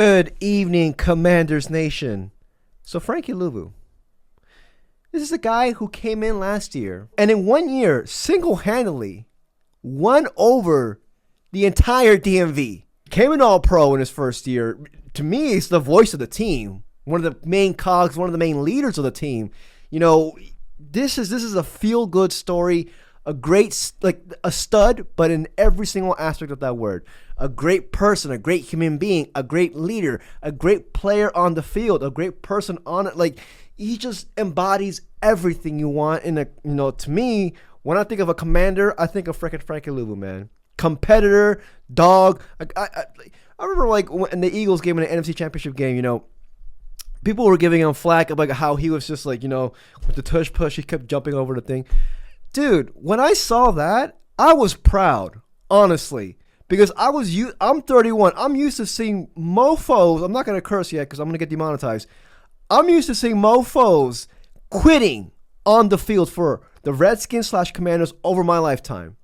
Good evening, Commanders Nation. So Frankie Luvu, this is a guy who came in last year and in 1 year single-handedly won over the entire DMV. Came in All-Pro in his first year. To me, he's the voice of the team. One of the main cogs, one of the main leaders of the team. You know, this is a feel-good story. A great, like a stud, but in every single aspect of that word. A great person, a great human being, a great leader, a great player on the field, a great person on it. Like, he just embodies everything you want. To me, when I think of a commander, I think of freaking Frankie Luvu, man. Competitor, dog. I remember like in the Eagles game, in the NFC Championship game, people were giving him flack about how he was just like, with the tush push, he kept jumping over the thing. Dude, when I saw that, I was proud, honestly, because I'm 31. I'm used to seeing mofos. I'm not going to curse yet because I'm going to get demonetized. I'm used to seeing mofos quitting on the field for the Redskins / Commanders over my lifetime.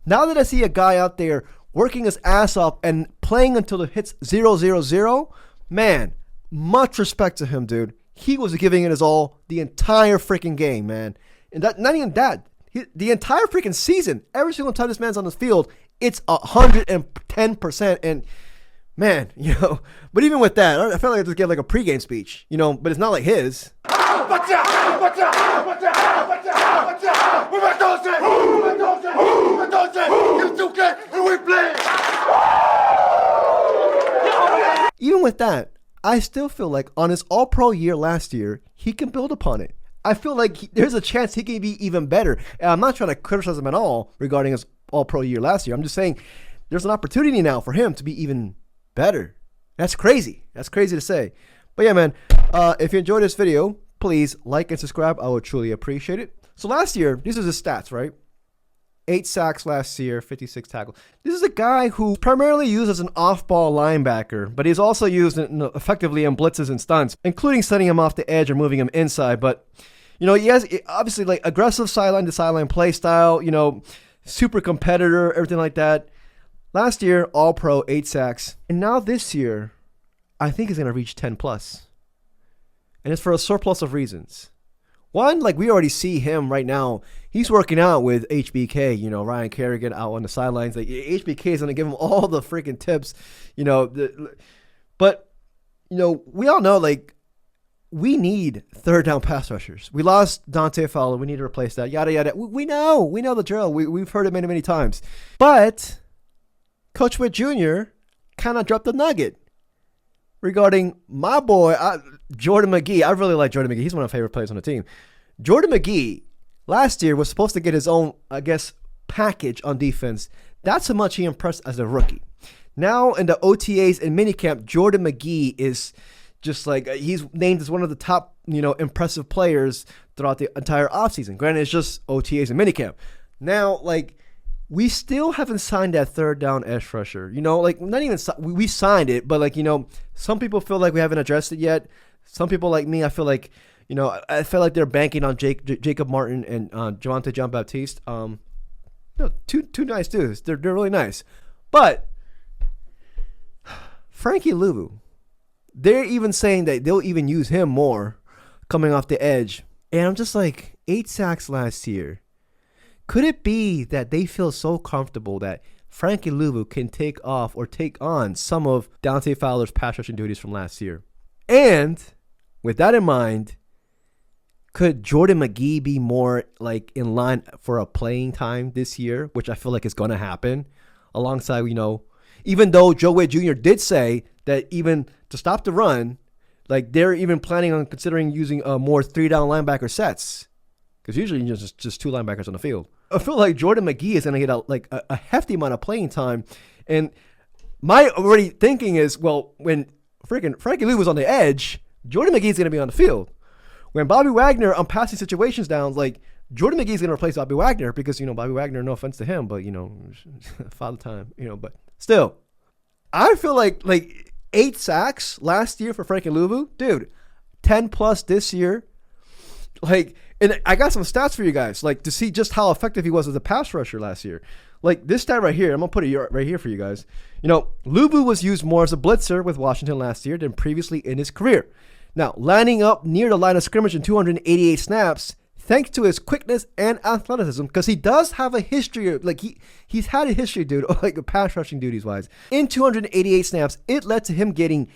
Now that I see a guy out there working his ass off and playing until it hits 0-0-0, man, much respect to him, dude. He was giving it his all the entire freaking game, man. And that, not even that. The entire freaking season, every single time this man's on the field, it's 110%. And man, but even with that, I felt like I just gave like a pregame speech, but it's not like his. Even with that, I still feel like on his All-Pro year last year, he can build upon it. I feel like there's a chance he can be even better. And I'm not trying to criticize him at all regarding his All-Pro year last year. I'm just saying there's an opportunity now for him to be even better. That's crazy. That's crazy to say. But yeah, man, if you enjoyed this video, please like and subscribe. I would truly appreciate it. So last year, these are his stats, right? 8 sacks last year, 56 tackles. This is a guy who primarily used as an off-ball linebacker, but he's also used effectively in blitzes and stunts, including setting him off the edge or moving him inside. But he has obviously like aggressive sideline to sideline play style, super competitor, everything like that. Last year, All-Pro, 8 sacks. And now this year, I think he's going to reach 10 plus. And it's for a surplus of reasons. One, like we already see him right now. He's working out with HBK, Ryan Kerrigan out on the sidelines. Like HBK is going to give him all the freaking tips, But, we all know, like, we need third down pass rushers. We lost Dante Fowler. We need to replace that. Yada, yada. We know the drill. We've heard it many, many times. But Coach Witt Jr. kind of dropped the nugget regarding my boy, Jordan McGee. I really like Jordan McGee. He's one of my favorite players on the team. Jordan McGee last year was supposed to get his own, package on defense. That's how much he impressed as a rookie. Now in the OTAs and minicamp, Jordan McGee is just like, he's named as one of the top, impressive players throughout the entire offseason. Granted, it's just OTAs and minicamp. Now, we still haven't signed that third down edge rusher. Not even, we signed it, but some people feel like we haven't addressed it yet. Some people like me, I feel like, I feel like they're banking on Jacob Martin and Javonte Jean-Baptiste. Two nice dudes. They're really nice. But Frankie Luvu, they're even saying that they'll even use him more coming off the edge. And I'm just like, 8 sacks last year. Could it be that they feel so comfortable that Frankie Luvu can take off or take on some of Dante Fowler's pass rushing duties from last year? And with that in mind, could Jordan McGee be more like in line for a playing time this year, which I feel like is going to happen alongside, even though Joe Witt Jr. did say that even to stop the run, like they're even planning on considering using more 3-down linebacker sets. Because usually just 2 linebackers on the field. I feel like Jordan McGee is going to get a hefty amount of playing time. And my already thinking is, well, when freaking Frankie Luvu was on the edge, Jordan McGee is going to be on the field. When Bobby Wagner on passing situations down, like Jordan McGee is going to replace Bobby Wagner because, Bobby Wagner, no offense to him, but, father time, but still. I feel like 8 sacks last year for Frankie Luvu. Dude, 10 plus this year. And I got some stats for you guys, to see just how effective he was as a pass rusher last year. Like this stat right here, I'm gonna put it right here for you guys. You know, Luvu was used more as a blitzer with Washington last year than previously in his career. Now, lining up near the line of scrimmage in 288 snaps, thanks to his quickness and athleticism, because he does have a history of, like, he's had a history, dude, like pass rushing duties wise. In 288 snaps, it led to him getting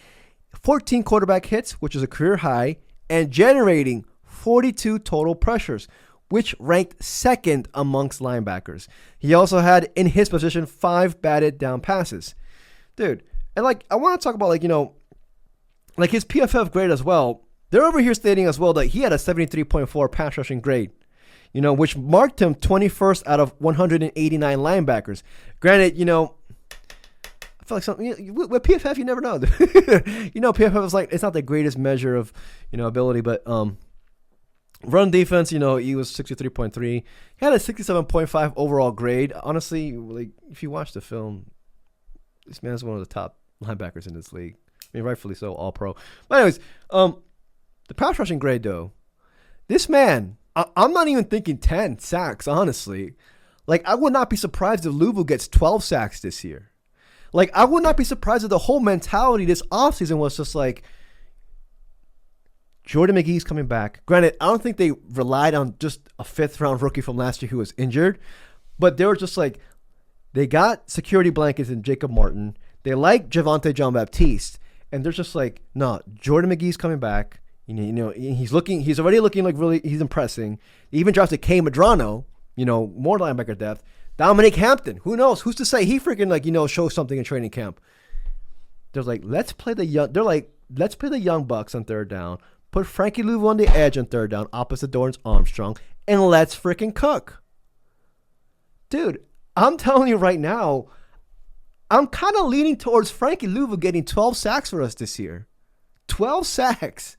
14 quarterback hits, which is a career high, and generating 42 total pressures, which ranked second amongst linebackers. He also had, in his position, 5 batted down passes. Dude, and like, I want to talk about, like, you know, like his PFF grade as well. They're over here stating as well that he had a 73.4 pass rushing grade, you know, which marked him 21st out of 189 linebackers. Granted, you know, I feel like something with PFF, you never know. You know, PFF is like, it's not the greatest measure of, you know, ability, but run defense, you know, he was 63.3. He had a 67.5 overall grade. Honestly, like, if you watch the film, this man's one of the top linebackers in this league. I mean, rightfully so, all pro. But anyways, the pass rushing grade, though, this man, I'm not even thinking 10 sacks, honestly. Like, I would not be surprised if Luvu gets 12 sacks this year. Like, I would not be surprised if the whole mentality this offseason was just like, Jordan McGee's coming back. Granted, I don't think they relied on just a 5th-round rookie from last year who was injured, but they were just like, they got security blankets in Jacob Martin. They like Javonte Jean-Baptiste. And they're just like, no, Jordan McGee's coming back. You know, he's already looking like really, he's impressing. They even drafted K. Medrano, you know, more linebacker depth. Dominic Hampton, who knows? Who's to say he freaking, like, you know, shows something in training camp. They're like, let's play the young bucks on 3rd down. Put Frankie Luvu on the edge on 3rd down, opposite Dorrance Armstrong, and let's freaking cook. Dude, I'm telling you right now, I'm kind of leaning towards Frankie Luvu getting 12 sacks for us this year. 12 sacks.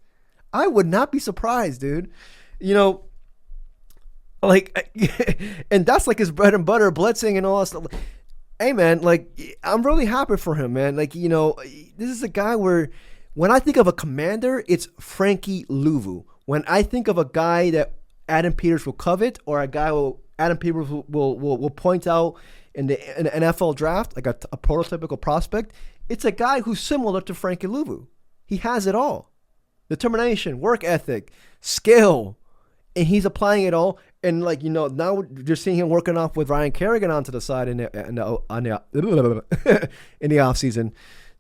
I would not be surprised, dude. You know, like, and that's like his bread and butter, blitzing and all that stuff. Hey, man, like, I'm really happy for him, man. Like, you know, this is a guy where when I think of a commander, it's Frankie Luvu. When I think of a guy that Adam Peters will covet, or a guy Adam Peters will point out in the NFL draft, like a prototypical prospect, it's a guy who's similar to Frankie Luvu. He has it all. Determination, work ethic, skill, and he's applying it all. And, like, you know, now you're seeing him working off with Ryan Kerrigan onto the side in the offseason.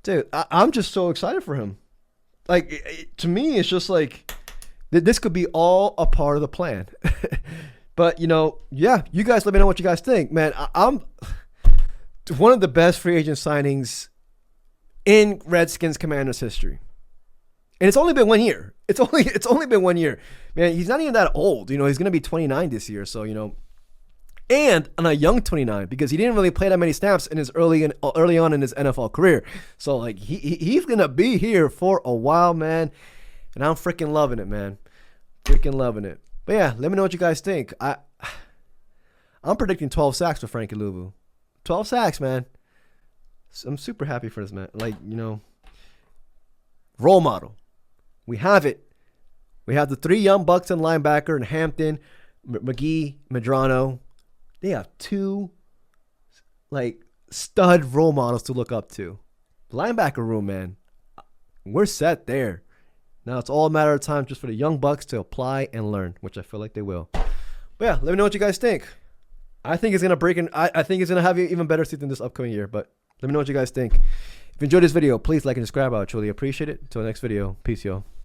Dude, I'm just so excited for him. Like, to me, it's just like, this could be all a part of the plan. But, you know, yeah, you guys let me know what you guys think. Man, I'm one of the best free agent signings in Redskins Commanders history. And it's only been 1 year. It's only been 1 year. Man, he's not even that old. You know, he's going to be 29 this year. So, you know, and on a young 29, because he didn't really play that many snaps in his early on in his NFL career. So, like, he's going to be here for a while, man. And I'm freaking loving it, man. Freaking loving it. But yeah, let me know what you guys think. I'm predicting 12 sacks for Frankie Luvu. 12 sacks, man. So I'm super happy for this, man. Like, you know, role model. We have it. We have the 3 young bucks in linebacker and Hampton, McGee, Medrano. They have 2, like, stud role models to look up to. Linebacker room, man. We're set there. Now it's all a matter of time just for the young bucks to apply and learn, which I feel like they will. But yeah, let me know what you guys think. I think it's going to break in. I think it's going to have an even better season this upcoming year. But let me know what you guys think. If you enjoyed this video, please like and subscribe. I would truly appreciate it. Until the next video, peace, y'all.